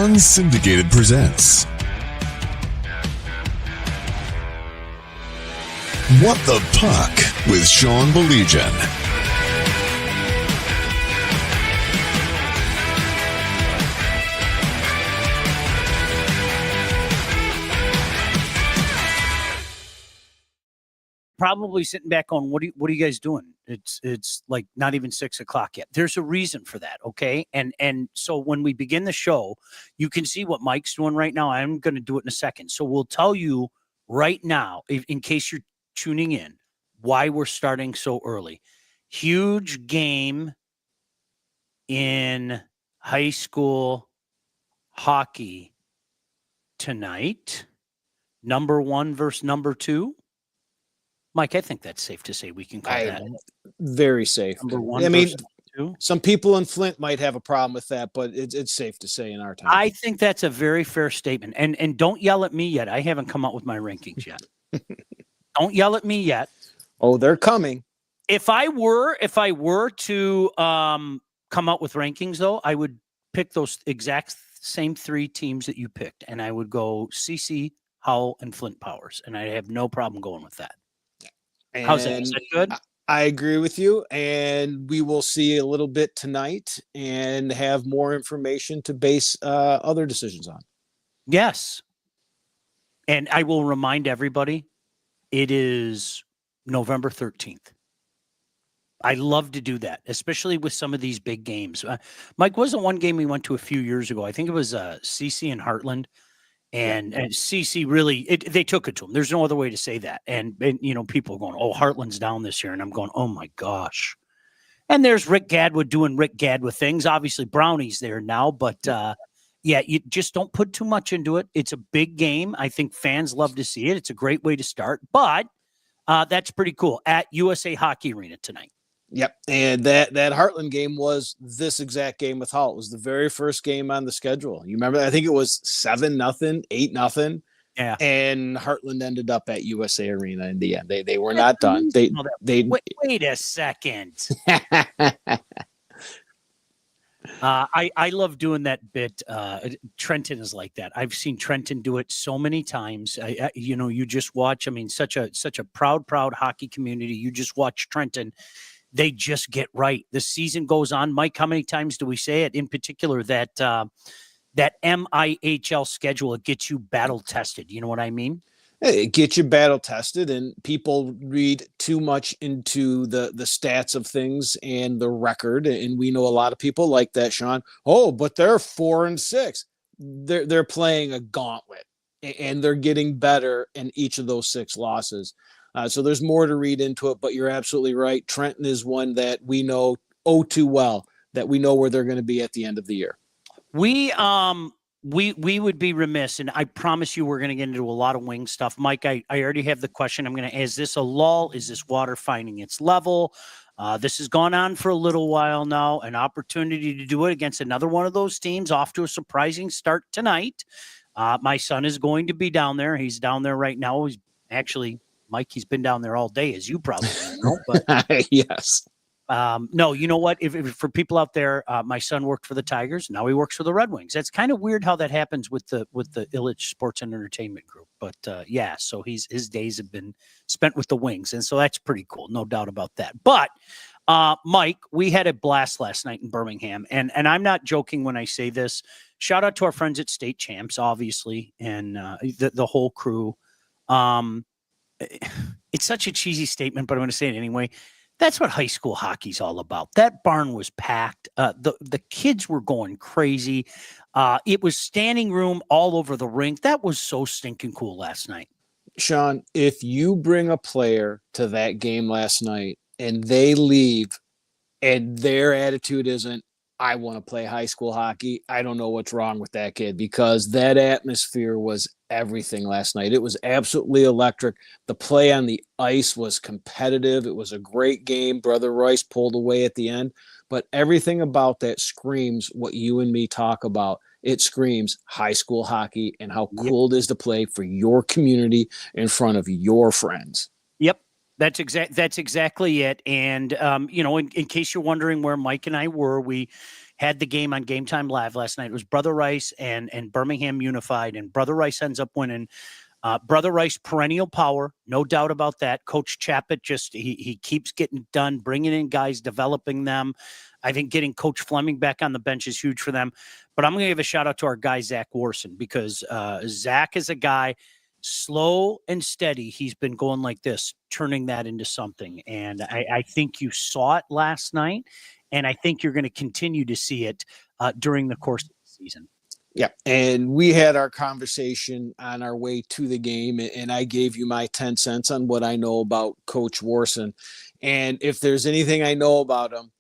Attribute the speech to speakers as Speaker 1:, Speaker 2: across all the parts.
Speaker 1: Unsyndicated presents What the Puck with Sean Baligian.
Speaker 2: Probably sitting back on what are you guys doing? It's like not even 6 o'clock yet. There's a reason for that, okay? And so when we begin the show, you can see what Mike's doing right now. I'm going to do it in a second. So we'll tell you right now, in case you're tuning in, why we're starting so early. Huge game in high school hockey tonight. Number 1 versus number 2. Mike, I think that's safe to say we can call that.
Speaker 3: Very safe.
Speaker 2: Number 1
Speaker 3: I mean,
Speaker 2: versus number 2.
Speaker 3: Some people in Flint might have a problem with that, but it's safe to say in our time.
Speaker 2: I think that's a very fair statement. And don't yell at me yet. I haven't come out with my rankings yet. Don't yell at me yet.
Speaker 3: Oh, they're coming.
Speaker 2: If I were to come out with rankings, though, I would pick those exact same 3 teams that you picked, and I would go CC, Howell, and Flint Powers, and I have no problem going with that.
Speaker 3: And
Speaker 2: how's that? Is that good?
Speaker 3: I agree with you, and we will see a little bit tonight and have more information to base other decisions on.
Speaker 2: Yes. And I will remind everybody, it is November 13th. I love to do that, especially with some of these big games. Mike, wasn't one game we went to a few years ago. I think it was CC and Heartland. And CC really, they took it to him. There's no other way to say that. And you know, people are going, oh, Heartland's down this year. And I'm going, oh, my gosh. And there's Rick Gadwood doing Rick Gadwood things. Obviously, Brownie's there now. But, yeah, you just don't put too much into it. It's a big game. I think fans love to see it. It's a great way to start. But that's pretty cool at USA Hockey Arena tonight.
Speaker 3: Yep. And that Heartland game was this exact game with Hull. It was the very first game on the schedule. You remember, I think it was 7-0, 8-0.
Speaker 2: Yeah. And
Speaker 3: Heartland ended up at USA Arena in the end. They were not done.
Speaker 2: Wait a second. I love doing that bit. Trenton is like that. I've seen Trenton do it so many times. You just watch. I mean, such a proud hockey community. You just watch Trenton. They just get right. The season goes on. Mike, how many times do we say it? In particular, that MIHL schedule, it gets you battle tested. You know what I mean?
Speaker 3: It gets you battle tested, and people read too much into the stats of things and the record. And we know a lot of people like that, Sean. Oh, but they're 4-6. They're playing a gauntlet, and they're getting better in each of those 6 losses. So there's more to read into it, but you're absolutely right. Trenton is one that we know too well, that we know where they're going to be at the end of the year.
Speaker 2: We would be remiss, and I promise you we're going to get into a lot of wing stuff. Mike, I already have the question. I'm going to, is this a lull? Is this water finding its level? This has gone on for a little while now. An opportunity to do it against another one of those teams, off to a surprising start tonight. My son is going to be down there. He's down there right now. He's actually... Mike, he's been down there all day, as you probably know. But
Speaker 3: yes.
Speaker 2: No, you know what? If for people out there, my son worked for the Tigers. Now he works for the Red Wings. That's kind of weird how that happens with the Illich Sports and Entertainment Group. But yeah, so his days have been spent with the Wings, and so that's pretty cool, no doubt about that. But Mike, we had a blast last night in Birmingham, and I'm not joking when I say this. Shout out to our friends at State Champs, obviously, and the whole crew. It's such a cheesy statement, but I'm going to say it anyway. That's what high school hockey's all about. That barn was packed. The kids were going crazy. It was standing room all over the rink. That was so stinking cool last night.
Speaker 3: Sean, if you bring a player to that game last night and they leave and their attitude isn't, I want to play high school hockey, I don't know what's wrong with that kid, because that atmosphere was everything last night. It was absolutely electric. The play on the ice was competitive. It was a great game. Brother Royce pulled away at the end, but everything about that screams what you and me talk about. It screams high school hockey and how cool it is to play for your community in front of your friends.
Speaker 2: Yep. That's exactly it. And in case you're wondering where Mike and I were, we had the game on Game Time Live last night. It was Brother Rice and Birmingham Unified, and Brother Rice ends up winning. Brother Rice, perennial power, no doubt about that. Coach Chappett he keeps getting it done, bringing in guys, developing them. I think getting Coach Fleming back on the bench is huge for them. But I'm going to give a shout out to our guy Zach Warson, because Zach is a guy, slow and steady. He's been going like this, turning that into something. And I think you saw it last night, and I think you're going to continue to see it during the course of the season.
Speaker 3: Yeah. And we had our conversation on our way to the game, and I gave you my 10 cents on what I know about Coach Warson. And if there's anything I know about him,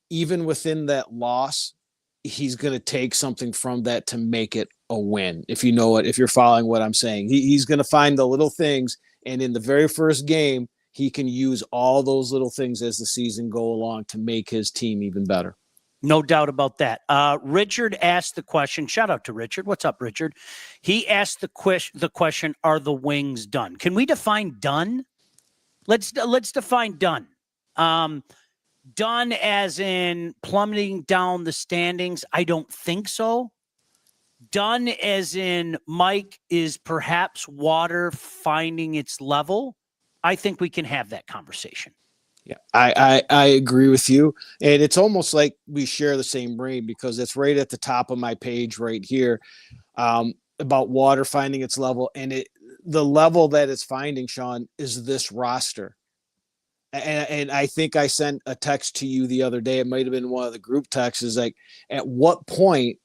Speaker 3: even within that loss, he's going to take something from that to make it a win. If you know it, if you're following what I'm saying, he's going to find the little things. And in the very first game, he can use all those little things as the season go along to make his team even better.
Speaker 2: No doubt about that. Richard asked the question. Shout out to Richard. What's up, Richard? He asked the question, are the Wings done? Can we define done? Let's define done. Done as in plummeting down the standings? I don't think so. Done as in Mike is perhaps water finding its level? I think we can have that conversation.
Speaker 3: Yeah, I agree with you. And it's almost like we share the same brain, because it's right at the top of my page right here, about water finding its level. And the level that it's finding, Sean, is this roster. And I think I sent a text to you the other day. It might have been one of the group texts. Is like, at what point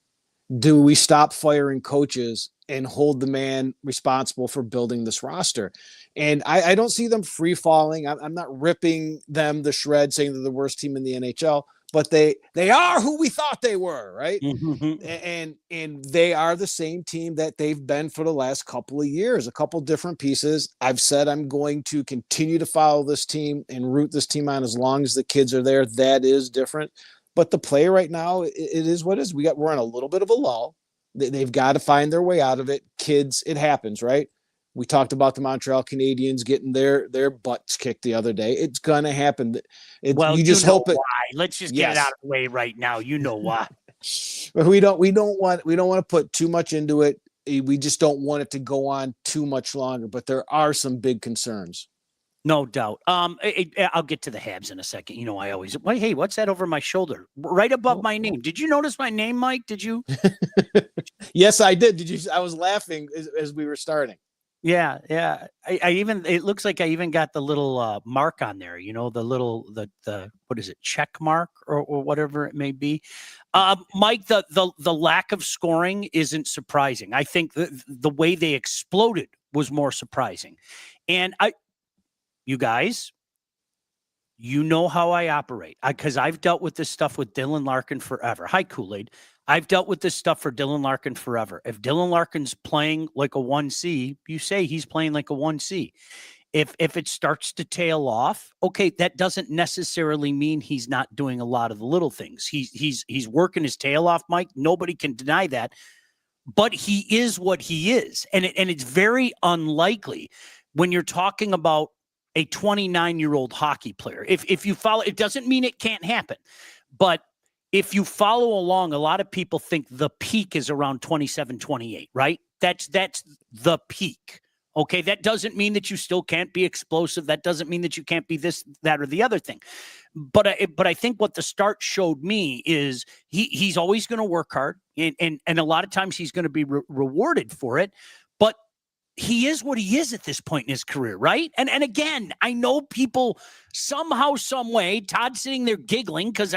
Speaker 3: do we stop firing coaches and hold the man responsible for building this roster? And I don't see them free falling. I'm not ripping them to shreds, saying they're the worst team in the NHL, but they are who we thought they were, right? Mm-hmm. And they are the same team that they've been for the last couple of years, a couple different pieces. I've said I'm going to continue to follow this team and root this team on as long as the kids are there. That is different. But the play right now, it is what it is. We're in a little bit of a lull. They've got to find their way out of it. Kids, it happens, right? We talked about the Montreal Canadiens getting their butts kicked the other day. It's gonna happen.
Speaker 2: You just hope it. Why? Let's just get it out of the way right now. You know why?
Speaker 3: But we don't want to put too much into it. We just don't want it to go on too much longer. But there are some big concerns.
Speaker 2: No doubt. I'll get to the Habs in a second. You know, I always, hey, what's that over my shoulder? Right above my name. Did you notice my name, Mike? Did you?
Speaker 3: Yes, I did. Did you? I was laughing as we were starting.
Speaker 2: Yeah. I even, it looks like I even got the little mark on there, you know, the what is it, check mark or whatever it may be. Mike, the lack of scoring isn't surprising. I think the way they exploded was more surprising. And you guys, you know how I operate, because I've dealt with this stuff with Dylan Larkin forever. Hi, Kool-Aid. I've dealt with this stuff for Dylan Larkin forever. If Dylan Larkin's playing like a 1C, you say he's playing like a 1C. If it starts to tail off, okay, that doesn't necessarily mean he's not doing a lot of the little things. He's working his tail off, Mike. Nobody can deny that. But he is what he is. And it's very unlikely when you're talking about a 29-year-old hockey player. If you follow, it doesn't mean it can't happen. But if you follow along, a lot of people think the peak is around 27, 28, right? That's the peak. Okay, that doesn't mean that you still can't be explosive. That doesn't mean that you can't be this, that, or the other thing. But I think what the start showed me is he's always going to work hard, and a lot of times he's going to be rewarded for it. But he is what he is at this point in his career, right? And again, I know people somehow, some way, Todd's sitting there giggling because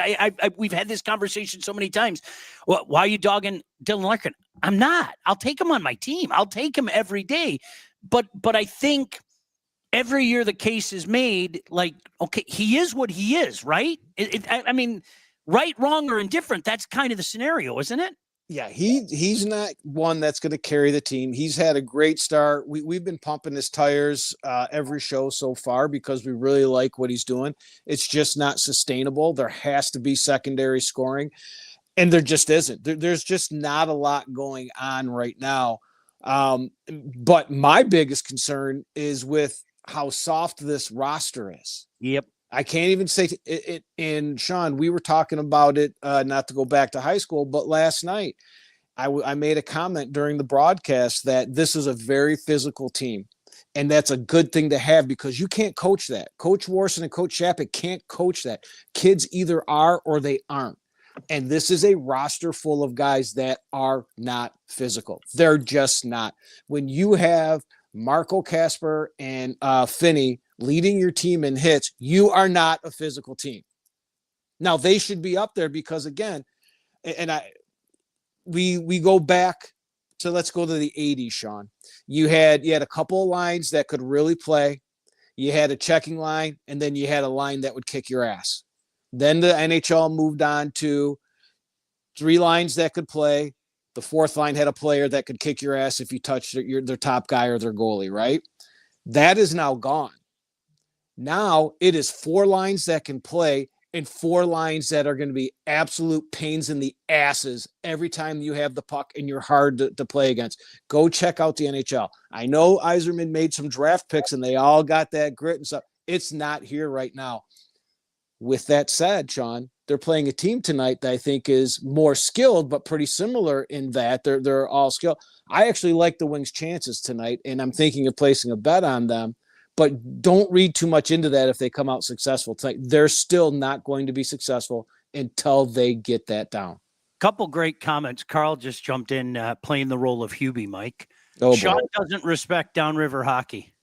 Speaker 2: we've had this conversation so many times. Why are you dogging Dylan Larkin? I'm not. I'll take him on my team. I'll take him every day. But I think every year the case is made, like, okay, he is what he is, right? I mean, right, wrong, or indifferent, that's kind of the scenario, isn't it?
Speaker 3: Yeah, he's not one that's going to carry the team. He's had a great start. We've been pumping his tires every show so far because we really like what he's doing. It's just not sustainable. There has to be secondary scoring, and there just isn't. There's just not a lot going on right now. But my biggest concern is with how soft this roster is.
Speaker 2: Yep.
Speaker 3: I can't even say it. And Sean, we were talking about it, not to go back to high school, but last night I made a comment during the broadcast that this is a very physical team. And that's a good thing to have because you can't coach that. Coach Warson and Coach Shapik can't coach that. Kids either are or they aren't. And this is a roster full of guys that are not physical. They're just not. When you have Marco Casper and Finney leading your team in hits, you are not a physical team. Now they should be up there because again, we go back to, let's go to the 80s, Sean. You had a couple of lines that could really play. You had a checking line, and then you had a line that would kick your ass. Then the NHL moved on to 3 lines that could play. The 4th line had a player that could kick your ass if you touched their top guy or their goalie, right? That is now gone. Now it is 4 lines that can play and 4 lines that are going to be absolute pains in the asses every time you have the puck and you're hard to play against. Go check out the NHL. I know Yzerman made some draft picks and they all got that grit and stuff. It's not here right now. With that said, Sean, they're playing a team tonight that I think is more skilled, but pretty similar in that they're all skilled. I actually like the Wings' chances tonight, and I'm thinking of placing a bet on them. But don't read too much into that if they come out successful tonight. They're still not going to be successful until they get that down.
Speaker 2: Couple great comments. Carl just jumped in playing the role of Hubie, Mike.
Speaker 3: Oh,
Speaker 2: Sean doesn't respect downriver hockey.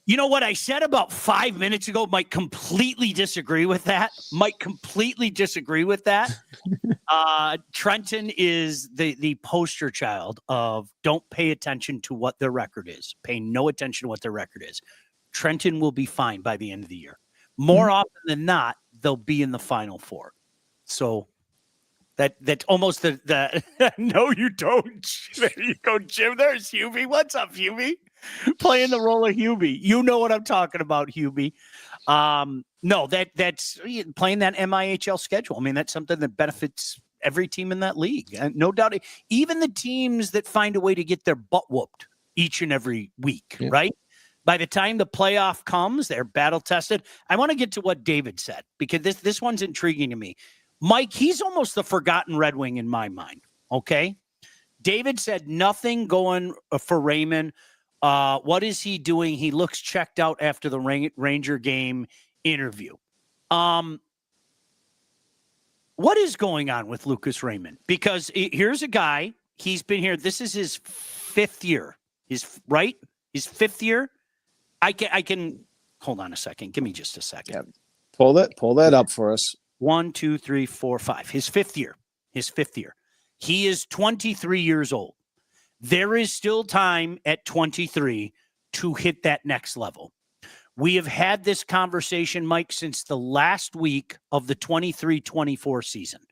Speaker 2: You know what I said about 5 minutes ago might completely disagree with that. Trenton is the poster child of don't pay attention to what their record is. Pay no attention to what their record is. Trenton will be fine by the end of the year. More often than not, they'll be in the Final Four. So that's almost the no, you don't. There you go, Jim. There's Hubie. What's up, Hubie? Playing the role of Hubie. You know what I'm talking about, Hubie. No, that's playing that MIHL schedule. I mean, that's something that benefits every team in that league. And no doubt, even the teams that find a way to get their butt whooped each and every week, right? By the time the playoff comes, they're battle tested. I want to get to what David said because this one's intriguing to me. Mike, he's almost the forgotten Red Wing in my mind. Okay. David said nothing going for Raymond. What is he doing? He looks checked out after the Ranger game interview. What is going on with Lucas Raymond? Because here's a guy, he's been here. This is his 5th year. His 5th year. I can hold on a second. Give me just a second.
Speaker 3: Yeah. Pull that up for us.
Speaker 2: 1, 2, 3, 4, 5. His 5th year. He is 23 years old. There is still time at 23 to hit that next level. We have had this conversation, Mike, since the last week of the 23-24 season.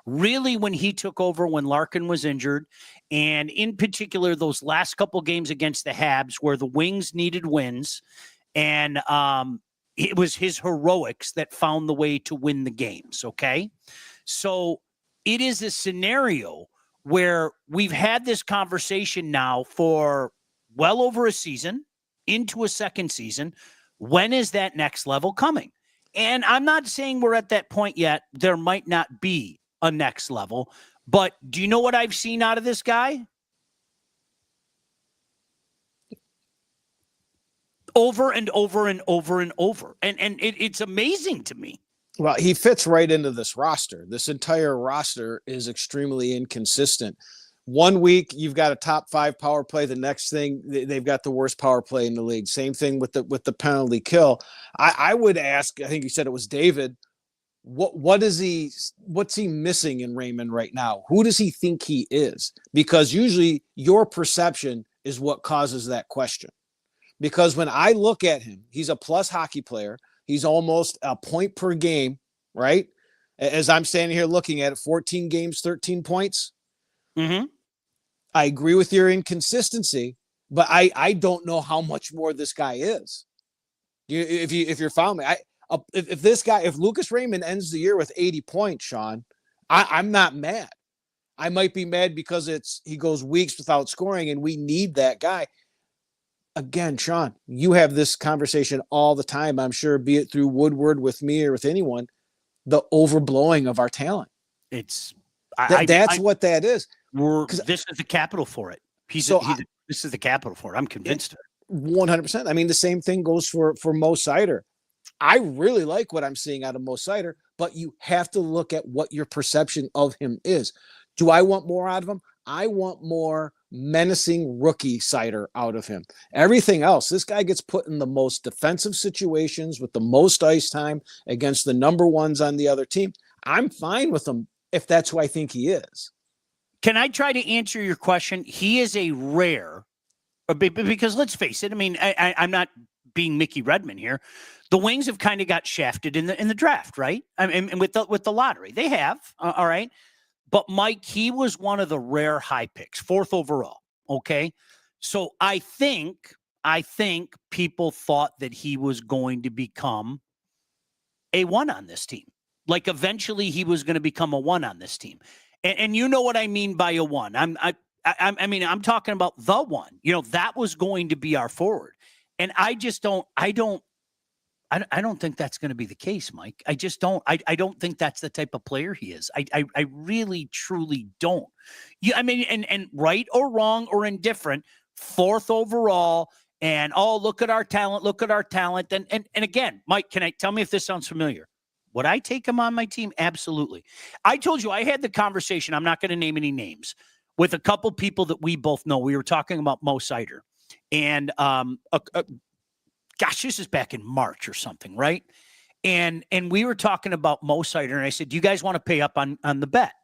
Speaker 2: Really, when he took over, when Larkin was injured, and in particular, those last couple games against the Habs where the Wings needed wins, and it was his heroics that found the way to win the games, okay? So it is a scenario where we've had this conversation now for well over a season, into a second season. When is that next level coming? And I'm not saying we're at that point yet. There might not be a next level. But do you know what I've seen out of this guy? Over and over and over and over. And it's amazing to me.
Speaker 3: Well, he fits right into this roster. This entire roster is extremely inconsistent. One week you've got a top 5 power play. The next thing they've got the worst power play in the league. Same thing with the penalty kill. I would ask. I think you said it was David. What's he missing in Raymond right now? Who does he think he is? Because usually your perception is what causes that question. Because when I look at him, he's a plus hockey player. He's almost a point per game, right? As I'm standing here looking at it, 14 games, 13 points.
Speaker 2: Mm-hmm.
Speaker 3: I agree with your inconsistency, but I don't know how much more this guy is. If you're following me, if Lucas Raymond ends the year with 80 points, Sean, I'm not mad. I might be mad because he goes weeks without scoring and we need that guy. again, Sean, you have this conversation all the time, I'm sure, be it through Woodward with me or with anyone, the overblowing of our talent.
Speaker 2: It's
Speaker 3: That's what that is.
Speaker 2: this is the capital for it. This is the capital for it. I'm convinced of it.
Speaker 3: 100%. I mean, the same thing goes for Mo Sider. I really like what I'm seeing out of Mo Sider, but you have to look at what your perception of him is. Do I want more out of him? I want more menacing rookie Sider out of him. Everything else, this guy gets put in the most defensive situations with the most ice time against the number ones on the other team. I'm fine with him if that's who I think he is.
Speaker 2: Can I try to answer your question? He is a rare, because let's face it. I mean, I'm not being Mickey Redmond here. The Wings have kind of got shafted in the draft, right? I mean, with the lottery, they have. All right. But Mike, he was one of the rare high picks, 4th overall. Okay. So I think people thought that he was going to become a 1 on this team. Like eventually he was going to become a 1 on this team. And you know what I mean by a 1. I mean, I'm talking about the 1. You know, that was going to be our forward. And I don't think that's going to be the case, Mike. I just don't. I don't think that's the type of player he is. I really, truly don't. I mean, and right or wrong or indifferent, 4th overall, and look at our talent. Look at our talent. And again, Mike, tell me if this sounds familiar? Would I take him on my team? Absolutely. I told you I had the conversation. I'm not going to name any names with a couple people that we both know. We were talking about Mo Sider, and gosh, this is back in March or something, right? And we were talking about Mo Sider, and I said, "Do you guys want to pay up on the bet?"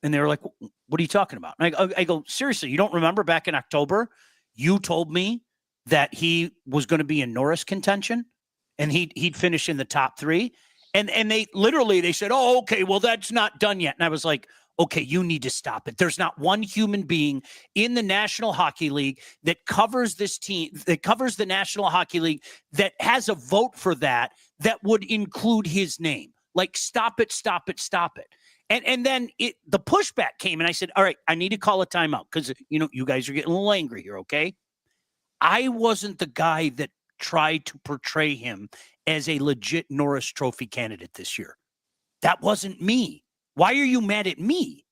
Speaker 2: And they were like, "What are you talking about?" And I go, "Seriously, you don't remember back in October, you told me that he was going to be in Norris contention, and he'd finish in the top 3." And they said, "Oh, okay, well, that's not done yet." And I was like, "Okay, you need to stop it. There's not one human being in the National Hockey League that covers this team, that covers the National Hockey League, that has a vote for that would include his name. Like, stop it, stop it, stop it." And then the pushback came, and I said, "All right, I need to call a timeout because, you know, you guys are getting a little angry here, okay?" I wasn't the guy that tried to portray him as a legit Norris Trophy candidate this year. That wasn't me. Why are you mad at me?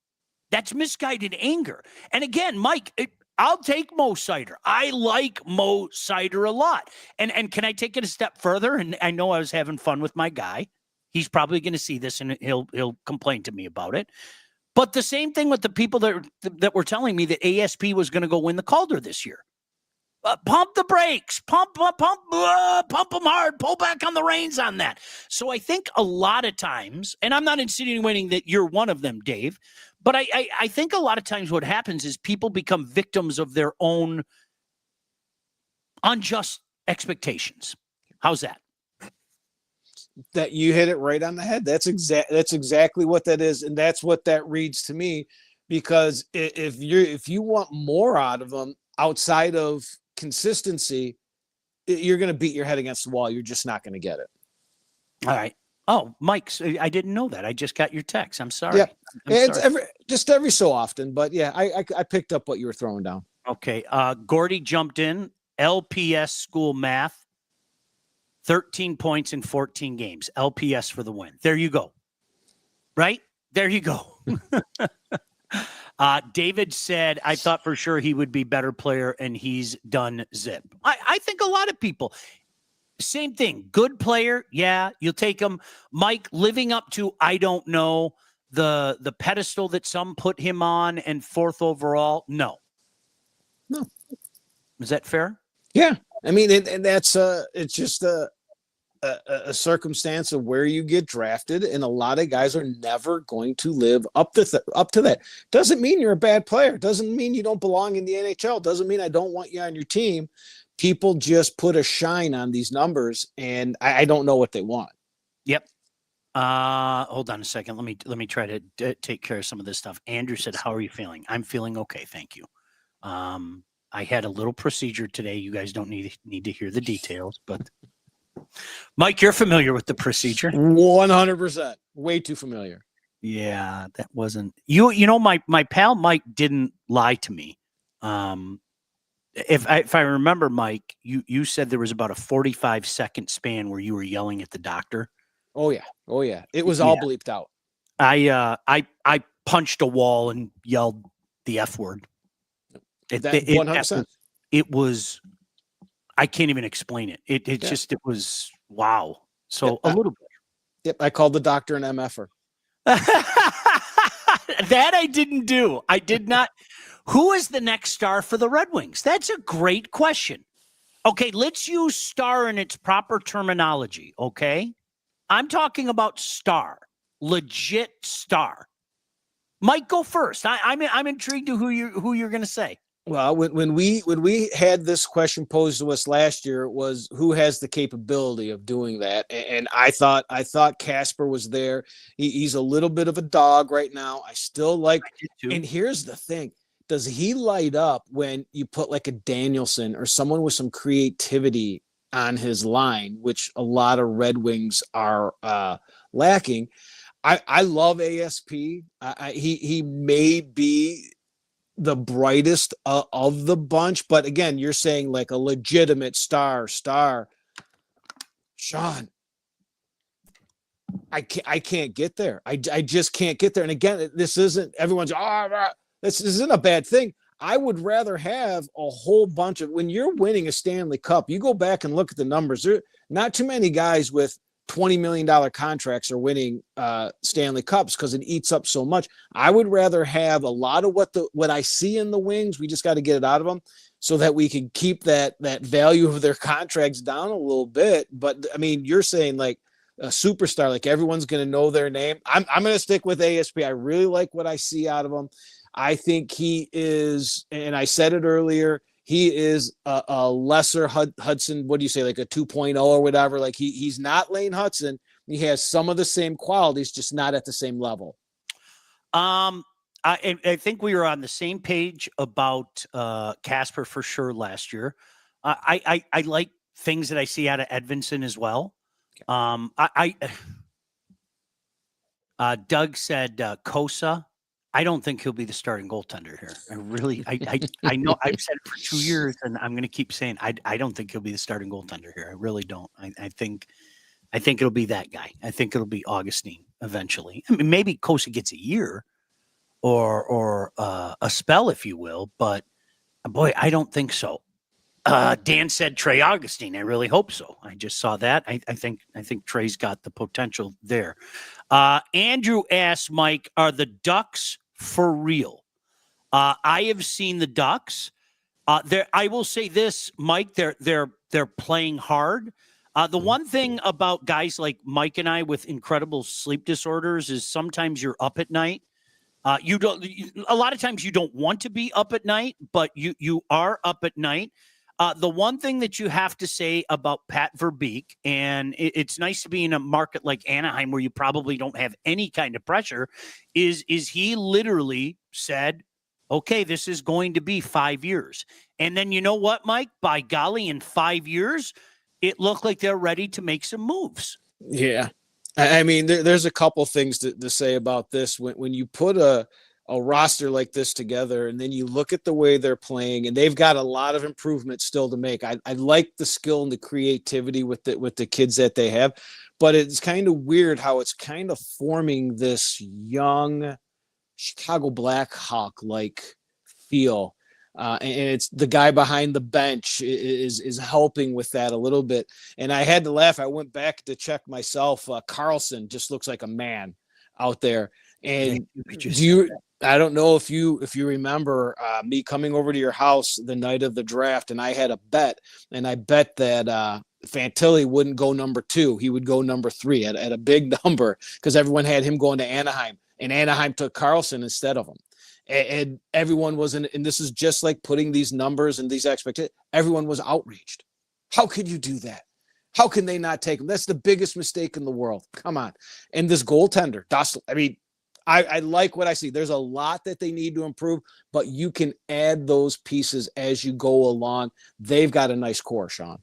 Speaker 2: That's misguided anger. And again, Mike, I'll take Mo Sider. I like Mo Sider a lot. And can I take it a step further? And I know I was having fun with my guy. He's probably going to see this and he'll complain to me about it. But the same thing with the people that were telling me that ASP was going to go win the Calder this year. Pump the brakes, pump them hard, pull back on the reins on that. So I think a lot of times, and I'm not insinuating that you're one of them, Dave, but I think a lot of times what happens is people become victims of their own unjust expectations. How's that?
Speaker 3: That you hit it right on the head. That's exactly what that is, and that's what that reads to me. Because if you want more out of them outside of consistency, you're going to beat your head against the wall. You're just not going to get it.
Speaker 2: All right. Oh, Mike, I didn't know that. I just got your text. I'm sorry.
Speaker 3: Yeah, it's every so often, but yeah, I picked up what you were throwing down.
Speaker 2: Okay. Gordy jumped in. LPS school math. 13 points in 14 games. LPS for the win. There you go. Right? There you go. David said, "I thought for sure he would be better player, and he's done zip." I think a lot of people, same thing. Good player, yeah, you'll take him. Mike, living up to, I don't know, the pedestal that some put him on, and 4th overall, no. Is that fair?
Speaker 3: Yeah, I mean, and that's it's just a circumstance of where you get drafted, and a lot of guys are never going to live up to that. Doesn't mean you're a bad player. Doesn't mean you don't belong in the NHL. Doesn't mean I don't want you on your team. People just put a shine on these numbers, and I don't know what they want.
Speaker 2: Yep. Hold on a second. Let me try to take care of some of this stuff. Andrew said, "How are you feeling?" I'm feeling okay, thank you. I had a little procedure today. You guys don't need to hear the details, but Mike, you're familiar with the procedure.
Speaker 3: 100%. Way too familiar.
Speaker 2: Yeah, that wasn't you know, my pal Mike didn't lie to me. if I remember, Mike, you said there was about a 45-second span where you were yelling at the doctor.
Speaker 3: Oh yeah. It was all bleeped out.
Speaker 2: I punched a wall and yelled the F word.
Speaker 3: 100%.
Speaker 2: It was. I can't even explain it. It was wow. So a little bit.
Speaker 3: Yep, I called the doctor an MFer.
Speaker 2: That I didn't do. I did not. Who is the next star for the Red Wings? That's a great question. Okay, let's use star in its proper terminology, okay? I'm talking about star, legit star. Mike, go first. I'm intrigued to who you're going to say.
Speaker 3: Well, when we had this question posed to us last year, it was who has the capability of doing that, and I thought Casper was there. He's a little bit of a dog right now. I still like. And here's the thing: does he light up when you put like a Danielson or someone with some creativity on his line, which a lot of Red Wings are lacking? I love ASP. He may be the brightest of the bunch, but again, you're saying like a legitimate star. Sean, I can't get there. I just can't get there. And again, this isn't everyone's. This isn't a bad thing. I would rather have a whole bunch of, when you're winning a Stanley Cup, you go back and look at the numbers. There not too many guys with $20 million contracts are winning Stanley Cups because it eats up so much. I would rather have a lot of what I see in the Wings. We just got to get it out of them so that we can keep that value of their contracts down a little bit. But I mean, you're saying like a superstar, like everyone's going to know their name. I'm going to stick with ASP. I really like what I see out of him. I think he is, and I said it earlier, he is a lesser Hudson. What do you say, like a 2.0 or whatever? Like he's not Lane Hudson. He has some of the same qualities, just not at the same level.
Speaker 2: I think we were on the same page about Casper for sure last year. I like things that I see out of Edvinsson as well. Doug said Kosa. I don't think he'll be the starting goaltender here. I know I've said it for 2 years, and I'm going to keep saying I don't think he'll be the starting goaltender here. I really don't. I think it'll be that guy. I think it'll be Augustine eventually. I mean, maybe Kosa gets a year or a spell, if you will, but boy, I don't think so. Dan said Trey Augustine. I really hope so. I just saw that. I think Trey's got the potential there. Andrew asked Mike, "Are the Ducks for real?" I have seen the Ducks. I will say this, Mike. They're playing hard. The one thing about guys like Mike and I with incredible sleep disorders is sometimes you're up at night. A lot of times you don't want to be up at night, but you are up at night. The one thing that you have to say about Pat Verbeek, and it's nice to be in a market like Anaheim where you probably don't have any kind of pressure, is he literally said, okay, this is going to be 5 years. And then you know what, Mike? By golly, in 5 years, it looked like they're ready to make some moves.
Speaker 3: Yeah. I mean, there's a couple things to say about this. When you put a roster like this together and then you look at the way they're playing, and they've got a lot of improvement still to make. I like the skill and the creativity with the kids that they have, but it's kind of weird how it's kind of forming this young Chicago Blackhawk like feel. And it's the guy behind the bench is helping with that a little bit. And I had to laugh. I went back to check myself. Carlson just looks like a man out there. And I don't know if you remember me coming over to your house the night of the draft, and I had a bet, and I bet that Fantilli wouldn't go number 2. He would go number 3 at a big number because everyone had him going to Anaheim, and Anaheim took Carlson instead of him. And everyone was and this is just like putting these numbers and these expectations. Everyone was outraged. How could you do that? How can they not take him? That's the biggest mistake in the world. Come on. And this goaltender, I mean, I like what I see. There's a lot that they need to improve, but you can add those pieces as you go along. They've got a nice core, Sean.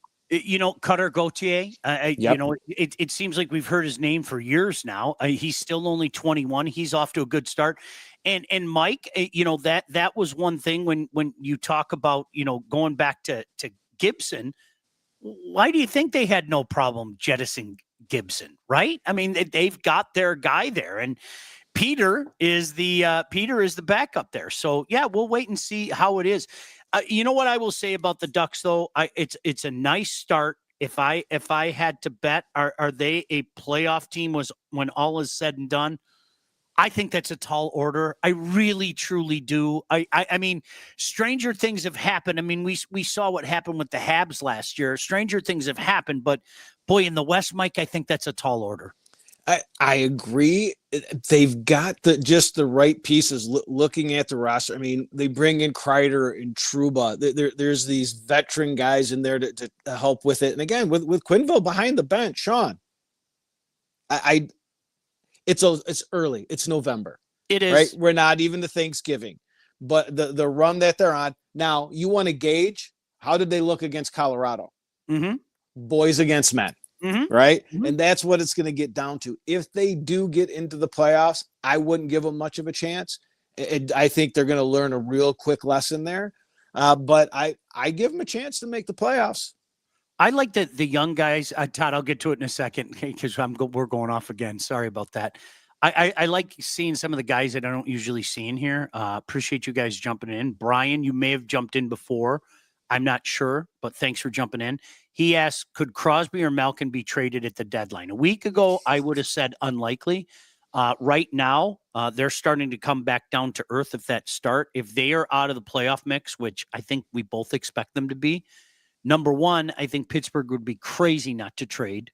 Speaker 2: Cutter Gauthier,
Speaker 3: Yep.
Speaker 2: it seems like we've heard his name for years now. He's still only 21. He's off to a good start. And Mike, that was one thing when you talk about, going back to Gibson. Why do you think they had no problem jettisoning Gibson, right? I mean, they've got their guy there, and Peter is the backup there. So yeah, we'll wait and see how it is. You know what I will say about the Ducks, though? It's a nice start. If I had to bet, are they a playoff team when all is said and done? I think that's a tall order. I really, truly do. I mean, stranger things have happened. I mean, we saw what happened with the Habs last year. Stranger things have happened, but boy, in the West, Mike, I think that's a tall order.
Speaker 3: I agree. They've got just the right pieces. Looking at the roster, I mean, they bring in Kreider and Trouba. There's these veteran guys in there to help with it. And again, with Quenneville behind the bench, Sean, it's early. It's November.
Speaker 2: It is.
Speaker 3: Right. We're not even to Thanksgiving, but the run that they're on now, you want to gauge how did they look against Colorado?
Speaker 2: Mm-hmm.
Speaker 3: Boys against men.
Speaker 2: Mm-hmm.
Speaker 3: Right.
Speaker 2: Mm-hmm.
Speaker 3: And that's what it's going to get down to. If they do get into the playoffs, I wouldn't give them much of a chance. I think they're going to learn a real quick lesson there. But I give them a chance to make the playoffs.
Speaker 2: I like the young guys. Todd, I'll get to it in a second because we're going off again. Sorry about that. I like seeing some of the guys that I don't usually see in here. Appreciate you guys jumping in. Brian, you may have jumped in before. I'm not sure, but thanks for jumping in. He asked, could Crosby or Malkin be traded at the deadline? A week ago, I would have said unlikely. Right now, they're starting to come back down to earth if they are out of the playoff mix, which I think we both expect them to be. Number one, I think Pittsburgh would be crazy not to trade.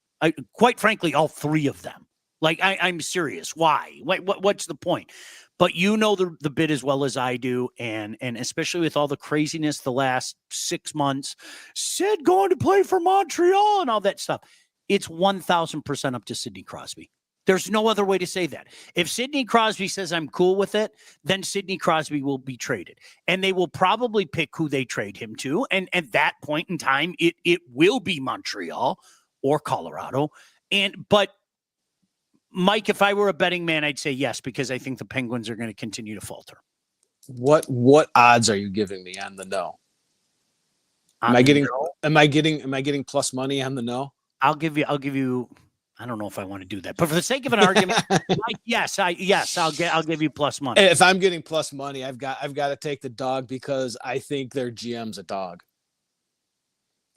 Speaker 2: Quite frankly, all three of them. Like, I'm serious. Why? What's the point? But the bid as well as I do, and especially with all the craziness the last 6 months, Sid going to play for Montreal and all that stuff. It's 1,000% up to Sidney Crosby. There's no other way to say that. If Sidney Crosby says I'm cool with it, then Sidney Crosby will be traded. And they will probably pick who they trade him to. And at that point in time, it will be Montreal or Colorado. But Mike, if I were a betting man, I'd say yes, because I think the Penguins are going to continue to falter.
Speaker 3: What odds are you giving me on the no? Am I getting plus money on the no?
Speaker 2: I'll give you. I don't know if I want to do that, but for the sake of an argument, Mike, yes, I'll give you plus money.
Speaker 3: If I'm getting plus money, I've got to take the dog because I think their GM's a dog.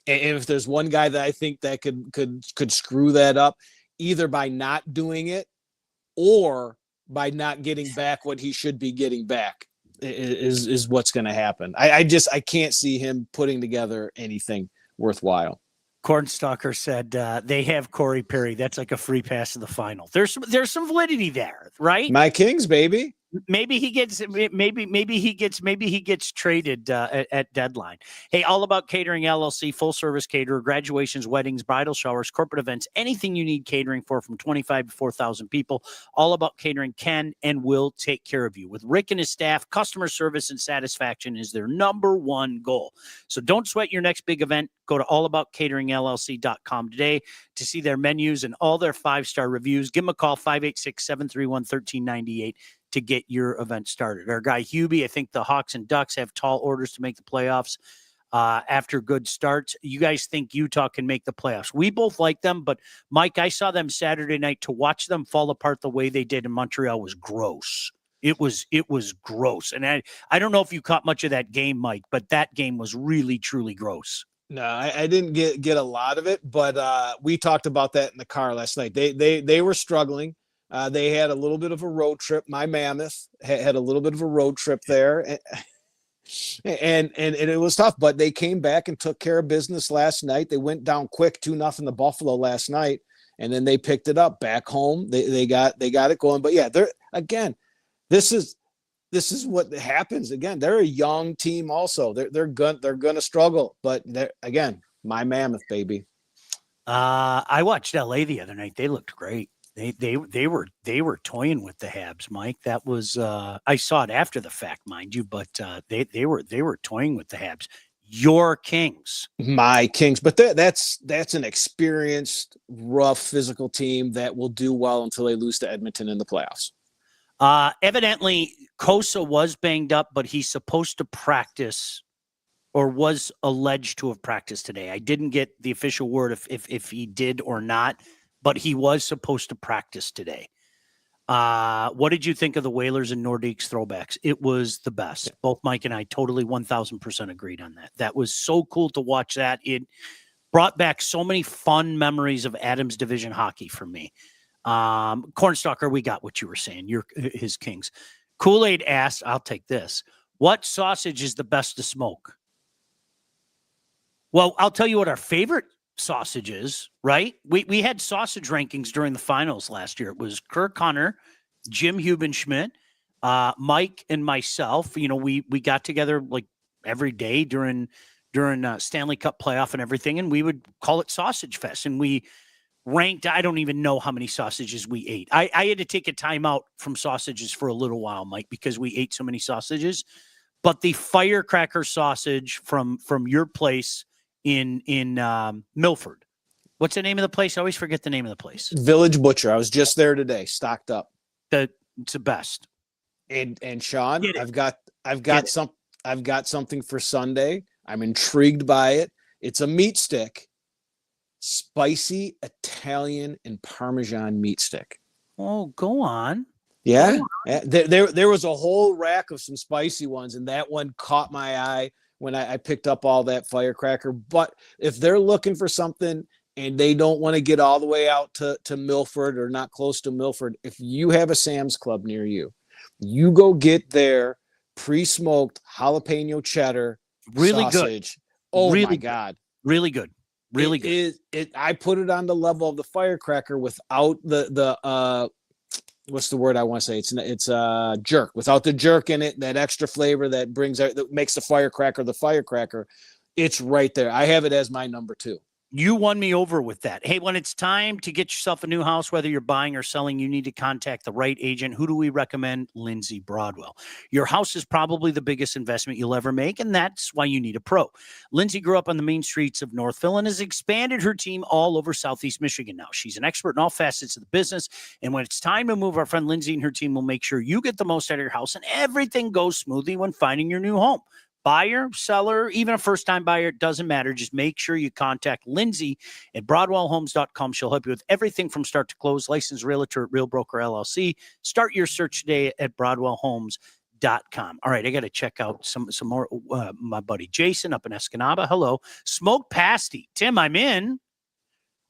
Speaker 3: And if there's one guy that I think that could screw that up, either by not doing it or by not getting back what he should be getting back, is what's going to happen. I can't see him putting together anything worthwhile.
Speaker 2: Cornstalker said they have Corey Perry. That's like a free pass to the final. There's some validity there, right?
Speaker 3: My Kings, baby.
Speaker 2: Maybe he gets traded at deadline. Hey, All About Catering LLC, full service caterer, graduations, weddings, bridal showers, corporate events, anything you need catering for from 25 to 4,000 people. All About Catering can and will take care of you. With Rick and his staff, customer service and satisfaction is their number one goal. So don't sweat your next big event. Go to allaboutcateringllc.com today to see their menus and all their 5-star reviews. Give them a call, 586-731-1398. to get your event started. Our guy Hubie, I think the Hawks and Ducks have tall orders to make the playoffs after good starts. You guys think Utah can make the playoffs? We both like them, but Mike, I saw them Saturday night. To watch them fall apart the way they did in Montreal was gross. It was gross. And I don't know if you caught much of that game, Mike, but that game was really, truly gross.
Speaker 3: No, I didn't get a lot of it, but we talked about that in the car last night. They were struggling. They had a little bit of a road trip. My Mammoth had a little bit of a road trip there, and it was tough. But they came back and took care of business last night. They went down quick 2-0 to Buffalo last night, and then they picked it up back home. They got it going. But yeah, this is what happens. Again, they're a young team. Also, they're gonna struggle. But again, my Mammoth, baby.
Speaker 2: I watched LA the other night. They looked great. They were toying with the Habs, Mike. That was I saw it after the fact, mind you, but they were toying with the Habs. Your Kings.
Speaker 3: My Kings, but that's an experienced, rough, physical team that will do well until they lose to Edmonton in the playoffs.
Speaker 2: Evidently, Kosa was banged up, but he's supposed to practice, or was alleged to have practiced today. I didn't get the official word if he did or not, but he was supposed to practice today. What did you think of the Whalers and Nordiques throwbacks? It was the best. Yeah. Both Mike and I totally 1000% agreed on that. That was so cool to watch that. It brought back so many fun memories of Adams Division hockey for me. Cornstalker, we got what you were saying. You're his Kings. Kool-Aid asked, I'll take this. What sausage is the best to smoke? Well, I'll tell you what our favorite sausage is, right? We had sausage rankings during the finals last year. It was Kirk Hunter, Jim Hubenschmidt, Mike, and myself. You know, we got together like every day during Stanley Cup playoff and everything, and we would call it Sausage Fest. And we ranked, I don't even know how many sausages we ate. I had to take a time out from sausages for a little while, Mike, because we ate so many sausages. But the firecracker sausage from your place in Milford. What's the name of the place? I always forget the name of the place.
Speaker 3: Village Butcher. I was just there today, stocked up.
Speaker 2: It's the best.
Speaker 3: And Sean, I've got something for Sunday. I'm intrigued by it. It's a meat stick. Spicy Italian and Parmesan meat stick.
Speaker 2: Oh, go on.
Speaker 3: Yeah. There was a whole rack of some spicy ones, and that one caught my eye when I picked up all that firecracker. But if they're looking for something and they don't want to get all the way out to Milford or not close to Milford, if you have a Sam's Club near you, you go get their pre-smoked jalapeno cheddar sausage. Good. Oh, really my God.
Speaker 2: Really good. Really good.
Speaker 3: I put it on the level of the firecracker without the what's the word I want to say? It's jerk, without the jerk in it, that extra flavor that makes the firecracker. It's right there. I have it as my number 2.
Speaker 2: You won me over with that. Hey, when it's time to get yourself a new house, whether you're buying or selling, you need to contact the right agent. Who do we recommend? Lindsay Broadwell. Your house is probably the biggest investment you'll ever make, and that's why you need a pro. Lindsay grew up on the main streets of Northville and has expanded her team all over Southeast Michigan now. She's an expert in all facets of the business, and when it's time to move, our friend Lindsay and her team will make sure you get the most out of your house and everything goes smoothly when finding your new home. Buyer, seller, even a first-time buyer, it doesn't matter. Just make sure you contact Lindsay at BroadwellHomes.com. She'll help you with everything from start to close. Licensed realtor at Real Broker LLC. Start your search today at BroadwellHomes.com. All right, I got to check out some more. My buddy Jason up in Escanaba. Hello. Smoked pasty. Tim, I'm in.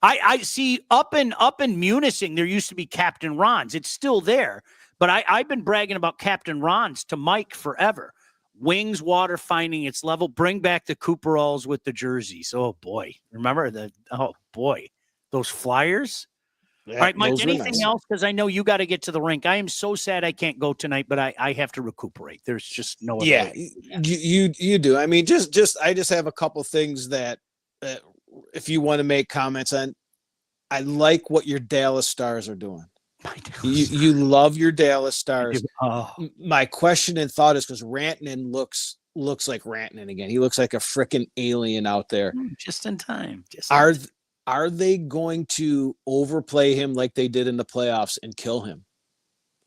Speaker 2: I see up in Munising, there used to be Captain Ron's. It's still there. But I've been bragging about Captain Ron's to Mike forever. Wings water finding its level. Bring back the Cooperalls with the jerseys. Oh boy. Remember those Flyers? Yeah, all right, Mike, anything else? Because I know you got to get to the rink. I am so sad I can't go tonight, but I have to recuperate. There's just no other way.
Speaker 3: You do. I mean, I just have a couple things that if you want to make comments on. I like what your Dallas Stars are doing. You love your Dallas Stars. My question and thought is because Rantanen looks like Rantanen again. He looks like a freaking alien out there.
Speaker 2: Just in time.
Speaker 3: Are they going to overplay him like they did in the playoffs and kill him?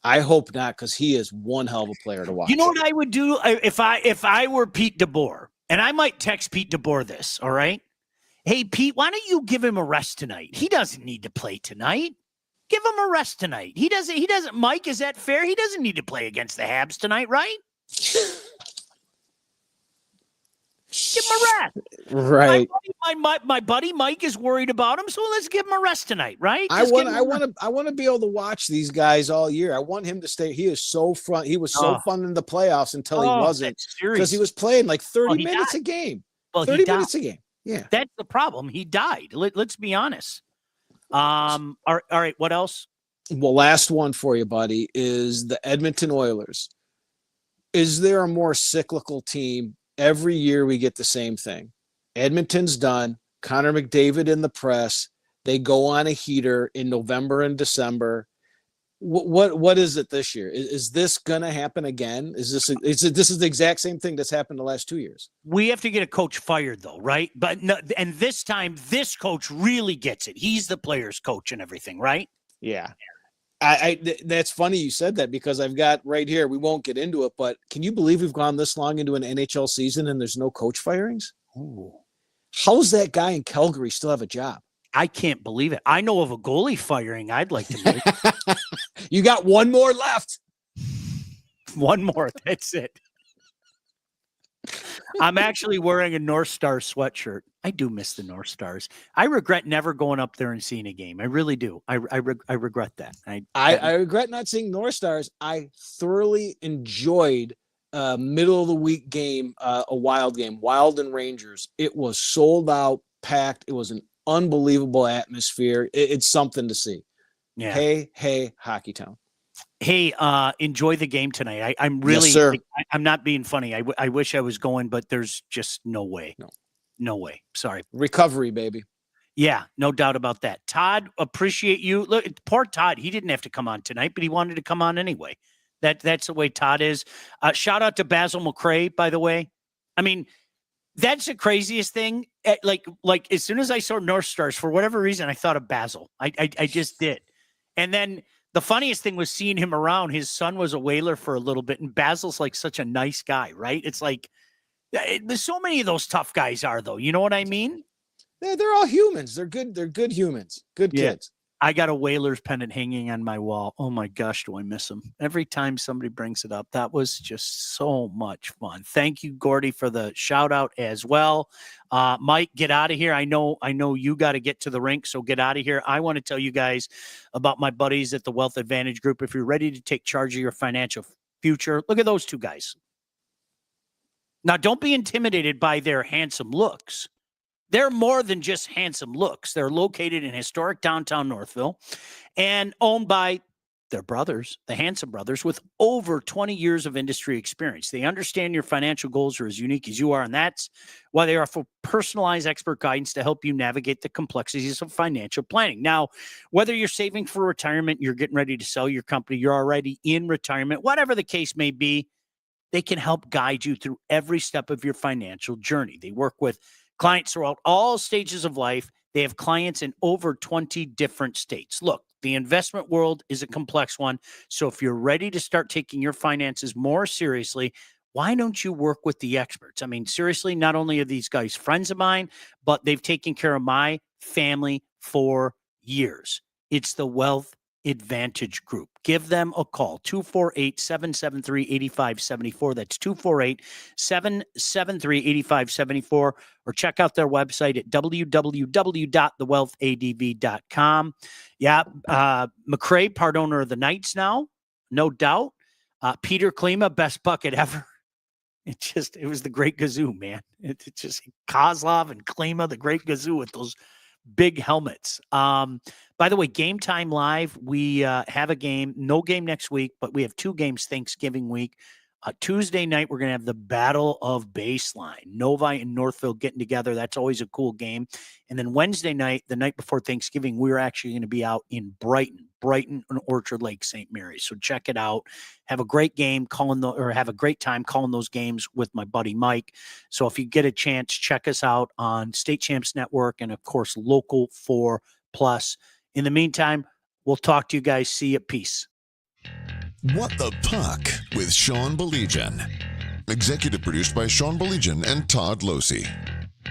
Speaker 3: I hope not, because he is one hell of a player to watch.
Speaker 2: You know what I would do if I were Pete DeBoer, and I might text Pete DeBoer this. All right, hey Pete, why don't you give him a rest tonight? He doesn't need to play tonight. Give him a rest tonight. He doesn't. Mike, is that fair? He doesn't need to play against the Habs tonight, right? Give him a rest.
Speaker 3: Right.
Speaker 2: My buddy Mike is worried about him, so let's give him a rest tonight, right?
Speaker 3: I want to be able to watch these guys all year. I want him to stay. He is so fun. He was so fun in the playoffs until he wasn't, because he was playing like 30 minutes a game. 30 minutes a game. Yeah.
Speaker 2: That's the problem. He died. Let's be honest. All right. What else?
Speaker 3: Well, last one for you, buddy, is the Edmonton Oilers. Is there a more cyclical team? Every year we get the same thing. Edmonton's done. Connor McDavid in the press. They go on a heater in November and December. What is it this year? Is this gonna happen again? This is the exact same thing that's happened the last 2 years?
Speaker 2: We have to get a coach fired, though, right? But no, and this time, this coach really gets it. He's the player's coach and everything, right?
Speaker 3: Yeah. That's funny you said that, because I've got right here, we won't get into it, but can you believe we've gone this long into an NHL season and there's no coach firings?
Speaker 2: Ooh.
Speaker 3: How's that guy in Calgary still have a job?
Speaker 2: I can't believe it. I know of a goalie firing I'd like to make.
Speaker 3: You got one more left.
Speaker 2: One more. That's it. I'm actually wearing a North Star sweatshirt. I do miss the North Stars. I regret never going up there and seeing a game. I really do. I regret that.
Speaker 3: I regret not seeing North Stars. I thoroughly enjoyed middle of the week game, a Wild game, Wild and Rangers. It was sold out, packed. It was an unbelievable atmosphere. It's something to see.
Speaker 2: Yeah.
Speaker 3: Hey, Hockey Town.
Speaker 2: Hey, enjoy the game tonight. I'm really,
Speaker 3: yes, sir.
Speaker 2: I'm not being funny. I wish I was going, but there's just no way. No way. Sorry.
Speaker 3: Recovery, baby.
Speaker 2: Yeah, no doubt about that. Todd, appreciate you. Look, poor Todd. He didn't have to come on tonight, but he wanted to come on anyway. That's the way Todd is. Shout out to Basil McCray, by the way. I mean, that's the craziest thing. Like as soon as I saw North Stars, for whatever reason, I thought of Basil. I just did. And then the funniest thing was seeing him around. His son was a Whaler for a little bit, and Basil's like such a nice guy, right? It's like there's so many of those tough guys are, though. You know what I mean?
Speaker 3: They're all humans. They're good humans. Good kids.
Speaker 2: I got a Whalers pennant hanging on my wall. Oh my gosh, do I miss them? Every time somebody brings it up, that was just so much fun. Thank you, Gordy, for the shout out as well. Mike, get out of here. I know you got to get to the rink, so get out of here. I want to tell you guys about my buddies at the Wealth Advantage Group. If you're ready to take charge of your financial future, look at those two guys. Now, don't be intimidated by their handsome looks. They're more than just handsome looks. They're located in historic downtown Northville and owned by their brothers, the Hanson brothers, with over 20 years of industry experience. They understand your financial goals are as unique as you are, and that's why they offer personalized expert guidance to help you navigate the complexities of financial planning. Now, whether you're saving for retirement, you're getting ready to sell your company, you're already in retirement, whatever the case may be, they can help guide you through every step of your financial journey. They work with clients throughout all stages of life. They have clients in over 20 different states. Look, the investment world is a complex one. So if you're ready to start taking your finances more seriously, why don't you work with the experts? I mean, seriously, not only are these guys friends of mine, but they've taken care of my family for years. It's the Wealth Advantage Group. Give them a call, 248-773-8574. That's 248-773-8574, or check out their website at www.thewealthadv.com. Yeah, McCray, part owner of the Knights now, no doubt. Peter Klima, best bucket ever. It was the great Gazoo, man. It's just Kozlov and Klima, the great Gazoo with those big helmets. By the way, Game Time Live, we have a game, no game next week, but we have two games Thanksgiving week. Tuesday night, we're going to have the Battle of Baseline. Novi and Northville getting together. That's always a cool game. And then Wednesday night, the night before Thanksgiving, we're actually going to be out in Brighton and Orchard Lake, St. Mary's. So check it out. Have a great game have a great time calling those games with my buddy Mike. So if you get a chance, check us out on State Champs Network and, of course, Local 4+. In the meantime, we'll talk to you guys. See you. Peace.
Speaker 1: What the Puck with Sean Baligian. Executive produced by Sean Baligian and Todd Losey.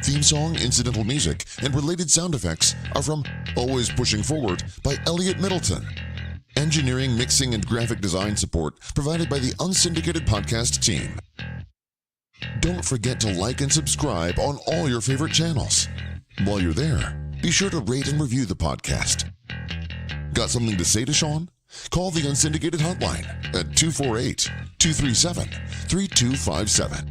Speaker 1: Theme song, incidental music, and related sound effects are from Always Pushing Forward by Elliot Middleton. Engineering, mixing, and graphic design support provided by the Unsyndicated Podcast team. Don't forget to like and subscribe on all your favorite channels. While you're there, be sure to rate and review the podcast. Got something to say to Sean? Call the Unsyndicated hotline at 248-237-3257.